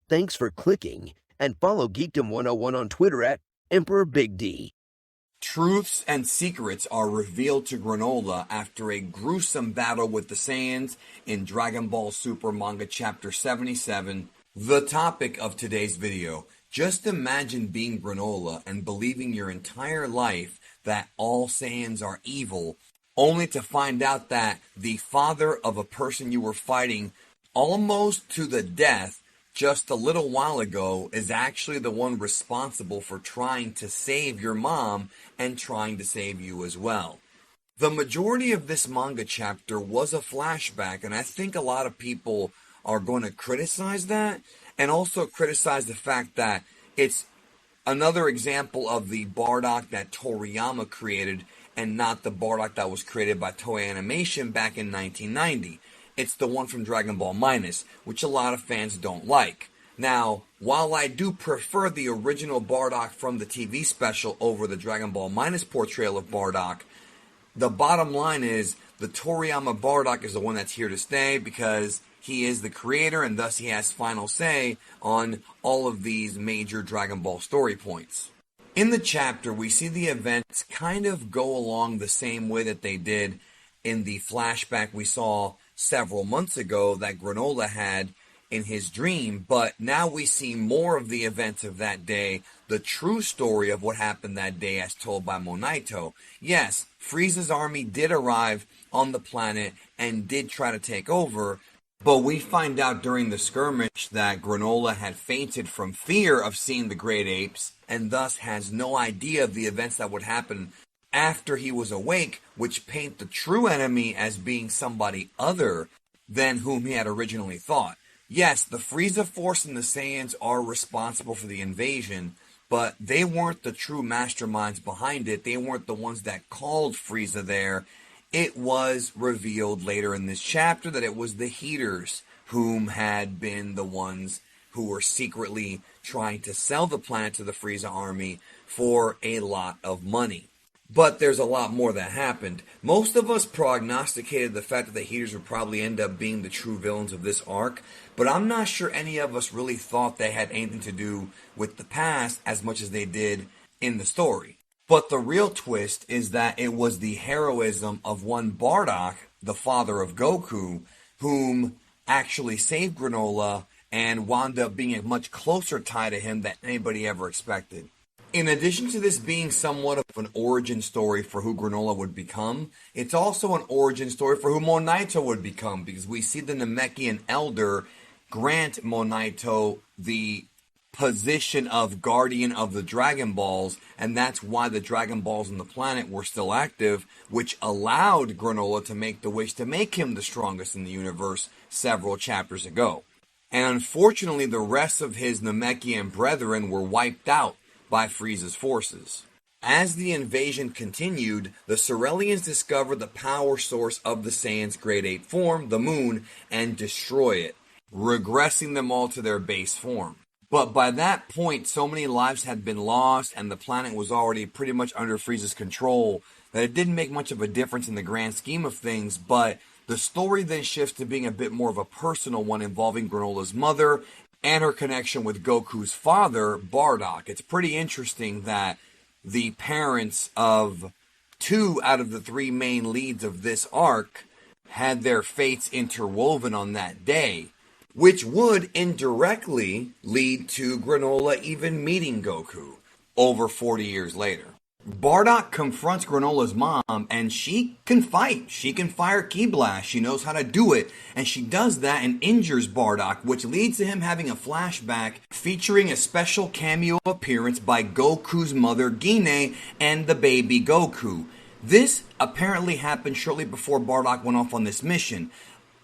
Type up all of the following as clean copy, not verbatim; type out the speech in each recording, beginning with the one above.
Thanks for clicking, and follow Geekdom 101 on Twitter at Emperor Big D. Truths and secrets are revealed to Granolah after a gruesome battle with the Saiyans in Dragon Ball Super Manga Chapter 77, the topic of today's video. Just imagine being Granolah and believing your entire life that all Saiyans are evil, only to find out that the father of a person you were fighting almost to the death just a little while ago is actually the one responsible for trying to save your mom and trying to save you as well. The majority of this manga chapter was a flashback, and I think a lot of people are going to criticize that, and also criticize the fact that it's another example of the Bardock that Toriyama created and not the Bardock that was created by Toei Animation back in 1990. It's the one from Dragon Ball Minus, which a lot of fans don't like. Now, while I do prefer the original Bardock from the TV special over the Dragon Ball Minus portrayal of Bardock, the bottom line is the Toriyama Bardock is the one that's here to stay because he is the creator and thus he has final say on all of these major Dragon Ball story points. In the chapter, we see the events kind of go along the same way that they did in the flashback we saw several months ago that Granolah had in his dream, but now we see more of the events of that day, the true story of what happened that day as told by Monaito. Yes, Frieza's army did arrive on the planet and did try to take over, but we find out during the skirmish that Granolah had fainted from fear of seeing the great apes and thus has no idea of the events that would happen after he was awake, which paint the true enemy as being somebody other than whom he had originally thought. Yes, the Frieza Force and the Saiyans are responsible for the invasion, but they weren't the true masterminds behind it. They weren't the ones that called Frieza there. It was revealed later in this chapter that it was the Heeters whom had been the ones who were secretly trying to sell the planet to the Frieza army for a lot of money. But there's a lot more that happened. Most of us prognosticated the fact that the Heeters would probably end up being the true villains of this arc, but I'm not sure any of us really thought they had anything to do with the past as much as they did in the story. But the real twist is that it was the heroism of one Bardock, the father of Goku, whom actually saved Granolah and wound up being a much closer tie to him than anybody ever expected. In addition to this being somewhat of an origin story for who Granolah would become, it's also an origin story for who Monaito would become, because we see the Namekian Elder grant Monaito the position of Guardian of the Dragon Balls, and that's why the Dragon Balls on the planet were still active, which allowed Granolah to make the wish to make him the strongest in the universe several chapters ago. And unfortunately, the rest of his Namekian brethren were wiped out by Frieza's forces. As the invasion continued, the Cerealians discovered the power source of the Saiyans' Great Ape form, the Moon, and destroy it, regressing them all to their base form. But by that point, so many lives had been lost and the planet was already pretty much under Frieza's control that it didn't make much of a difference in the grand scheme of things, but the story then shifts to being a bit more of a personal one involving Granolah's mother and her connection with Goku's father, Bardock. It's pretty interesting that the parents of 2 out of the 3 main leads of this arc had their fates interwoven on that day, which would indirectly lead to Granolah even meeting Goku over 40 years later. Bardock confronts Granolah's mom, and she can fight. She can fire Ki Blast. She knows how to do it, and she does that and injures Bardock, which leads to him having a flashback featuring a special cameo appearance by Goku's mother, Gine, and the baby Goku. This apparently happened shortly before Bardock went off on this mission,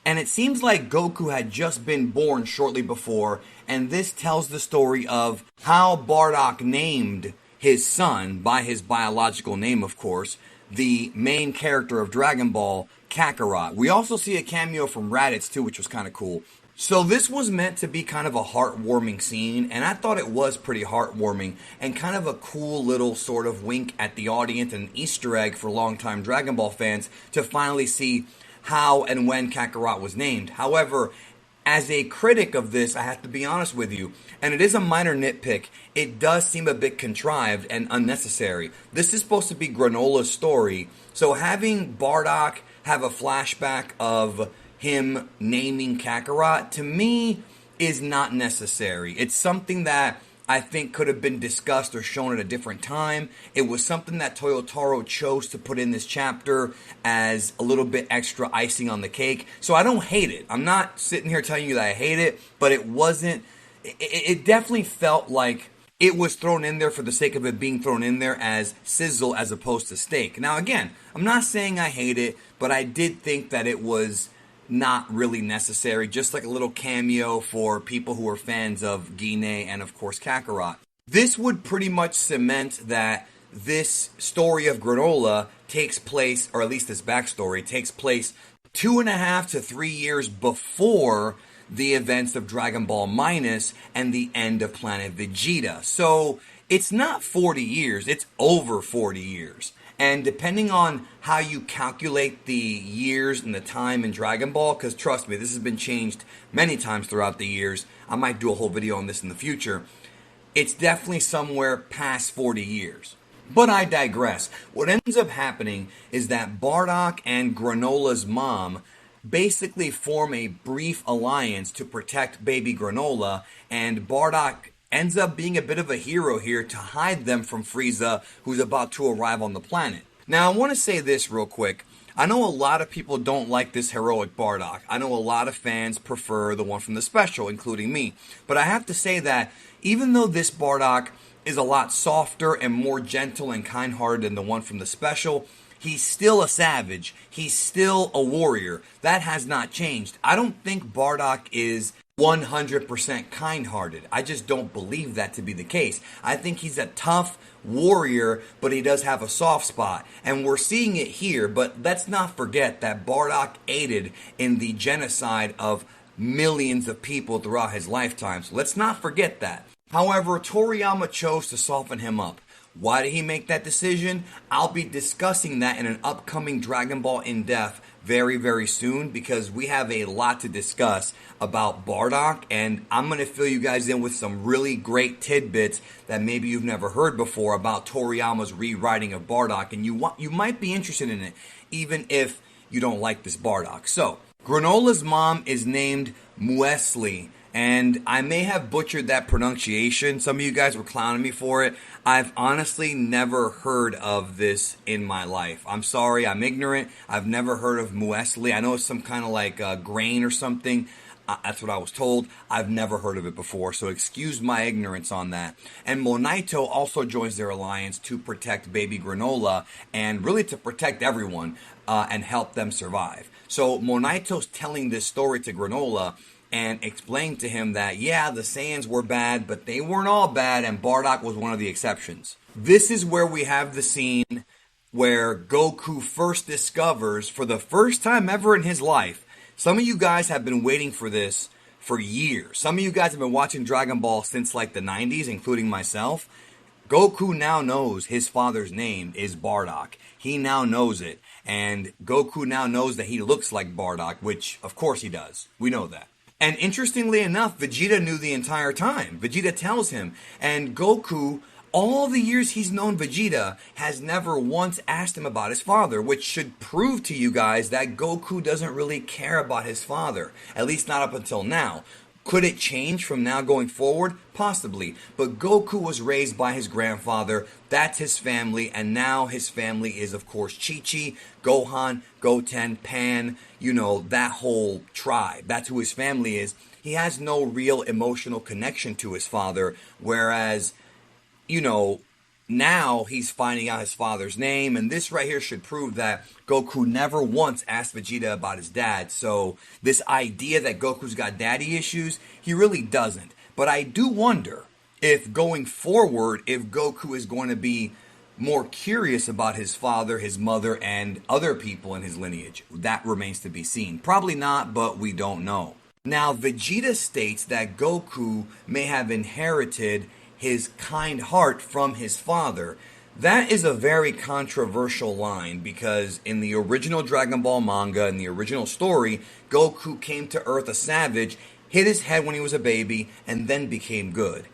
and it seems like Goku had just been born shortly before, and this tells the story of how Bardock named his son, by his biological name, of course, the main character of Dragon Ball, Kakarot. We also see a cameo from Raditz, too, which was kind of cool. So this was meant to be kind of a heartwarming scene, and I thought it was pretty heartwarming, and kind of a cool little sort of wink at the audience and an Easter egg for longtime Dragon Ball fans to finally see how and when Kakarot was named. However, As a critic of this, I have to be honest with you, and it is a minor nitpick, it does seem a bit contrived and unnecessary. This is supposed to be Granola's story, so having Bardock have a flashback of him naming Kakarot, to me, is not necessary. It's something that I think could have been discussed or shown at a different time. It was something that Toyotaro chose to put in this chapter as a little bit extra icing on the cake. So I don't hate it. I'm not sitting here telling you that I hate it, but it wasn't, it definitely felt like it was thrown in there for the sake of it being thrown in there as sizzle as opposed to steak. Now again, I'm not saying I hate it, but I did think that it was not really necessary, just like a little cameo for people who are fans of Guine and of course Kakarot. This would pretty much cement that this story of Granolah takes place, or at least this backstory, takes place 2.5 to 3 years before the events of Dragon Ball Minus and the end of Planet Vegeta. So it's not 40 years, it's over 40 years. And depending on how you calculate the years and the time in Dragon Ball, because trust me, this has been changed many times throughout the years. I might do a whole video on this in the future. It's definitely somewhere past 40 years. But I digress. What ends up happening is that Bardock and Granola's mom basically form a brief alliance to protect baby Granolah, and Bardock ends up being a bit of a hero here to hide them from Frieza, who's about to arrive on the planet. Now, I want to say this real quick. I know a lot of people don't like this heroic Bardock. I know a lot of fans prefer the one from the special, including me. But I have to say that even though this Bardock is a lot softer and more gentle and kind-hearted than the one from the special, he's still a savage. He's still a warrior. That has not changed. I don't think Bardock is 100% kind-hearted. I just don't believe that to be the case. I think he's a tough warrior, but he does have a soft spot. And we're seeing it here, but let's not forget that Bardock aided in the genocide of millions of people throughout his lifetime. So let's not forget that. However, Toriyama chose to soften him up. Why did he make that decision? I'll be discussing that in an upcoming Dragon Ball In-Depth very, very soon, because we have a lot to discuss about Bardock, and I'm going to fill you guys in with some really great tidbits that maybe you've never heard before about Toriyama's rewriting of Bardock, and you might be interested in it, even if you don't like this Bardock. So, Granola's mom is named Muesli, and I may have butchered that pronunciation. Some of you guys were clowning me for it. I've honestly never heard of this in my life. I'm sorry, I'm ignorant. I've never heard of muesli. I know it's some kind of like grain or something. That's what I was told. I've never heard of it before, so excuse my ignorance on that. And Monaito also joins their alliance to protect baby Granolah, and really to protect everyone and help them survive. So Monaito's telling this story to Granolah and explained to him that, yeah, the Saiyans were bad, but they weren't all bad, and Bardock was one of the exceptions. This is where we have the scene where Goku first discovers, for the first time ever in his life, some of you guys have been waiting for this for years. Some of you guys have been watching Dragon Ball since like the 90s, including myself. Goku now knows his father's name is Bardock. He now knows it, and Goku now knows that he looks like Bardock, which of course he does. We know that. And interestingly enough, Vegeta knew the entire time. Vegeta tells him. And Goku, all the years he's known Vegeta, has never once asked him about his father, which should prove to you guys that Goku doesn't really care about his father. At least not up until now. Could it change from now going forward? Possibly. But Goku was raised by his grandfather. That's his family. And now his family is, of course, Chi-Chi, Gohan, Goten, Pan. You know, that whole tribe. That's who his family is. He has no real emotional connection to his father. Whereas, you know, now he's finding out his father's name, and this right here should prove that Goku never once asked Vegeta about his dad. So this idea that Goku's got daddy issues, he really doesn't. But I do wonder if going forward, if Goku is going to be more curious about his father, his mother, and other people in his lineage. That remains to be seen. Probably not, but we don't know. Now, Vegeta states that Goku may have inherited his kind heart from his father. That is a very controversial line because in the original Dragon Ball manga, in the original story, Goku came to Earth a savage, hit his head when he was a baby, and then became good.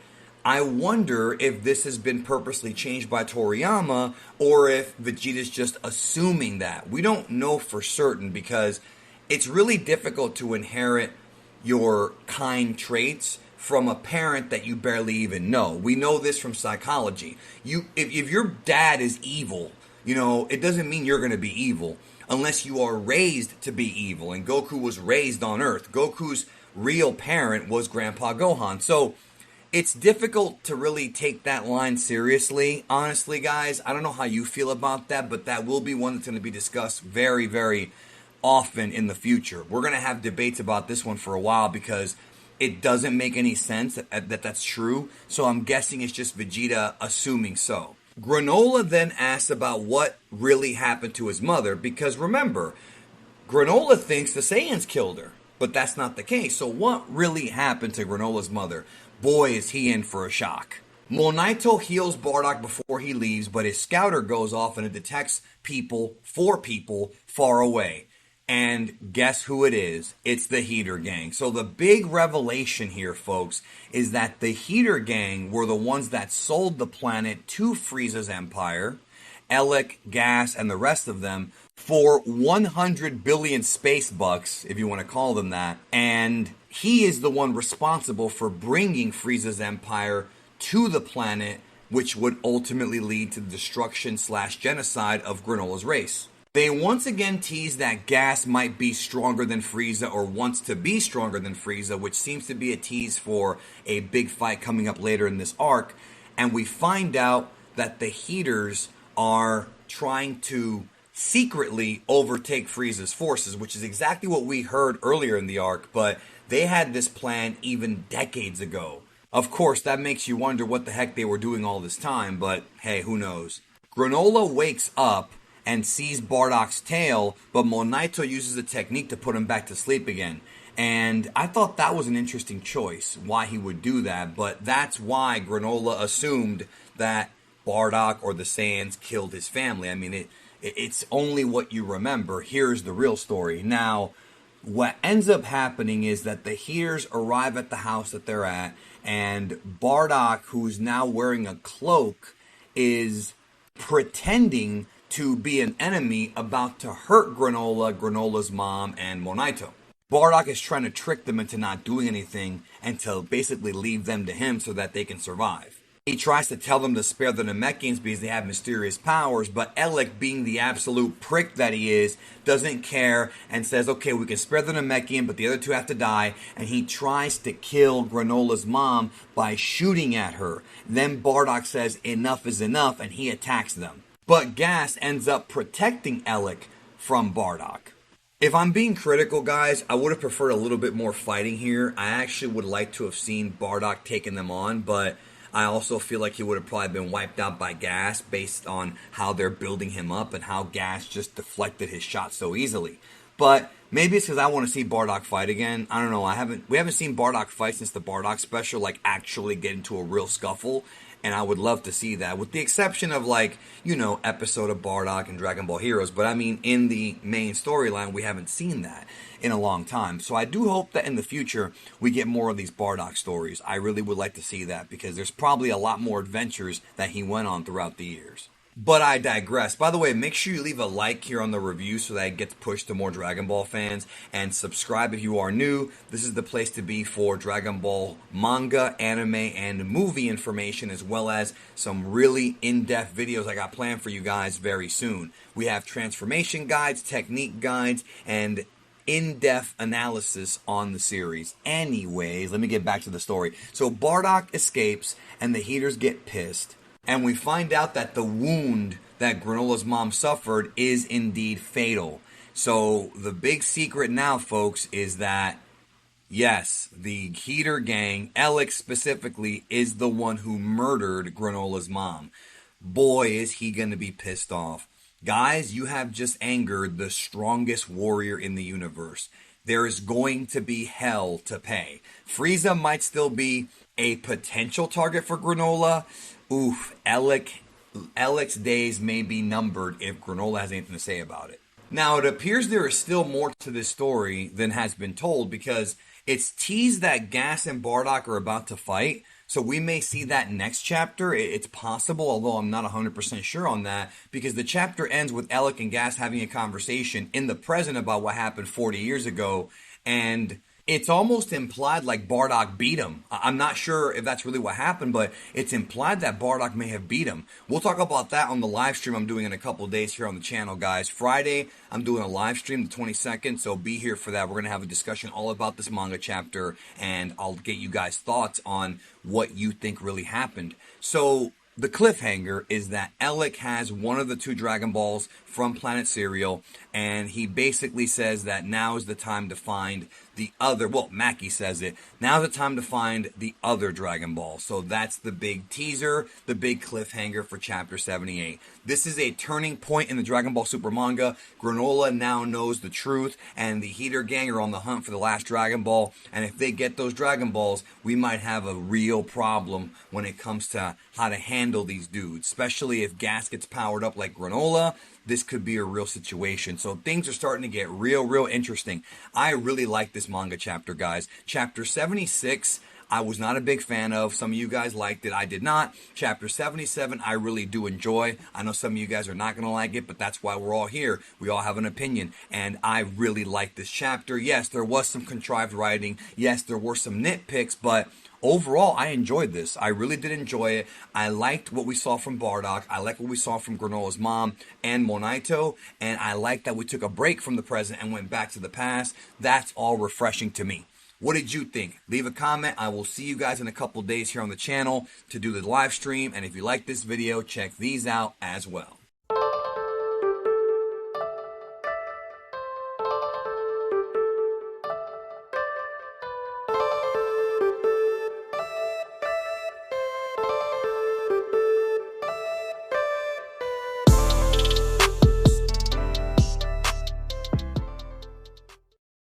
I wonder if this has been purposely changed by Toriyama or if Vegeta's just assuming that. We don't know for certain because it's really difficult to inherit your kind traits from a parent that you barely even know. We know this from psychology. If your dad is evil, it doesn't mean you're going to be evil unless you are raised to be evil. And Goku was raised on Earth. Goku's real parent was Grandpa Gohan. So it's difficult to really take that line seriously. Honestly, guys, I don't know how you feel about that, but that will be one that's going to be discussed very, very often in the future. We're going to have debates about this one for a while because it doesn't make any sense that that's true. So I'm guessing it's just Vegeta assuming so. Granolah then asks about what really happened to his mother because remember, Granolah thinks the Saiyans killed her, but that's not the case. So what really happened to Granolah's mother? Boy, is he in for a shock. Monaito heals Bardock before he leaves, but his scouter goes off and it detects four people far away. And guess who it is? It's the Heater Gang. So the big revelation here, folks, is that the Heater Gang were the ones that sold the planet to Frieza's empire, Elec, Gas, and the rest of them, for 100 billion space bucks, if you want to call them that. And he is the one responsible for bringing Frieza's empire to the planet, which would ultimately lead to the destruction/genocide of Granolah's race. They once again tease that Gas might be stronger than Frieza or wants to be stronger than Frieza, which seems to be a tease for a big fight coming up later in this arc. And we find out that the Heeters are trying to secretly overtake Frieza's forces, which is exactly what we heard earlier in the arc, but they had this plan even decades ago. Of course, that makes you wonder what the heck they were doing all this time, but hey, who knows. Granolah wakes up and sees Bardock's tail, but Monaito uses a technique to put him back to sleep again. And I thought that was an interesting choice, why he would do that, but that's why Granolah assumed that Bardock or the Saiyans killed his family. I mean, it's only what you remember. Here's the real story. Now, what ends up happening is that the Heeters arrive at the house that they're at, and Bardock, who's now wearing a cloak, is pretending to be an enemy about to hurt Granolah, Granolah's mom, and Monaito. Bardock is trying to trick them into not doing anything and to basically leave them to him so that they can survive. He tries to tell them to spare the Namekians because they have mysterious powers, but Elec, being the absolute prick that he is, doesn't care and says, okay, we can spare the Namekian, but the other two have to die, and he tries to kill Granolah's mom by shooting at her. Then Bardock says enough is enough, and he attacks them. But Gas ends up protecting Elec from Bardock. If I'm being critical, guys, I would have preferred a little bit more fighting here. I actually would like to have seen Bardock taking them on, but I also feel like he would have probably been wiped out by Gas based on how they're building him up and how Gas just deflected his shot so easily. But maybe it's because I want to see Bardock fight again. I don't know. We haven't seen Bardock fight since the Bardock special, like actually get into a real scuffle. And I would love to see that, with the exception of episode of Bardock and Dragon Ball Heroes. But I mean, in the main storyline, we haven't seen that in a long time. So I do hope that in the future, we get more of these Bardock stories. I really would like to see that because there's probably a lot more adventures that he went on throughout the years. But I digress. By the way, make sure you leave a like here on the review so that it gets pushed to more Dragon Ball fans. And subscribe if you are new. This is the place to be for Dragon Ball manga, anime, and movie information, as well as some really in-depth videos I got planned for you guys very soon. We have transformation guides, technique guides, and in-depth analysis on the series. Anyways, let me get back to the story. So Bardock escapes, and the Heeters get pissed. And we find out that the wound that Granolah's mom suffered is indeed fatal. So the big secret now, folks, is that, yes, the Heeter Gang, Elec specifically, is the one who murdered Granolah's mom. Boy, is he going to be pissed off. Guys, you have just angered the strongest warrior in the universe. There is going to be hell to pay. Frieza might still be a potential target for Granolah. Oof, Elec Elec's days may be numbered if Granolah has anything to say about it. Now, it appears there is still more to this story than has been told, because it's teased that Gas and Bardock are about to fight. So we may see that next chapter. It's possible, although I'm not 100% sure on that, because the chapter ends with Elec and Gas having a conversation in the present about what happened 40 years ago. And it's almost implied like Bardock beat him. I'm not sure if that's really what happened, but it's implied that Bardock may have beat him. We'll talk about that on the live stream I'm doing in a couple of days here on the channel, guys. Friday, I'm doing a live stream, the 22nd, so be here for that. We're going to have a discussion all about this manga chapter, and I'll get you guys' thoughts on what you think really happened. So the cliffhanger is that Elec has one of the 2 Dragon Balls from Planet Cereal, and he basically says that now is the time to find the other, well, Mackie says it, now's the time to find the other Dragon Ball. So that's the big teaser, the big cliffhanger for Chapter 78. This is a turning point in the Dragon Ball Super manga. Granolah now knows the truth, and the Heater gang are on the hunt for the last Dragon Ball, and if they get those Dragon Balls, we might have a real problem when it comes to how to handle these dudes, especially if Gas gets powered up like Granolah. This could be a real situation. So things are starting to get real interesting. I really like this manga chapter, guys. Chapter 76, I was not a big fan of. Some of you guys liked it. I did not. Chapter 77, I really do enjoy. I know some of you guys are not going to like it, but that's why we're all here. We all have an opinion, and I really like this chapter. Yes, there was some contrived writing. Yes, there were some nitpicks, but overall, I enjoyed this. I really did enjoy it. I liked what we saw from Bardock. I liked what we saw from Granolah's mom and Monito. And I liked that we took a break from the present and went back to the past. That's all refreshing to me. What did you think? Leave a comment. I will see you guys in a couple days here on the channel to do the live stream. And if you like this video, check these out as well.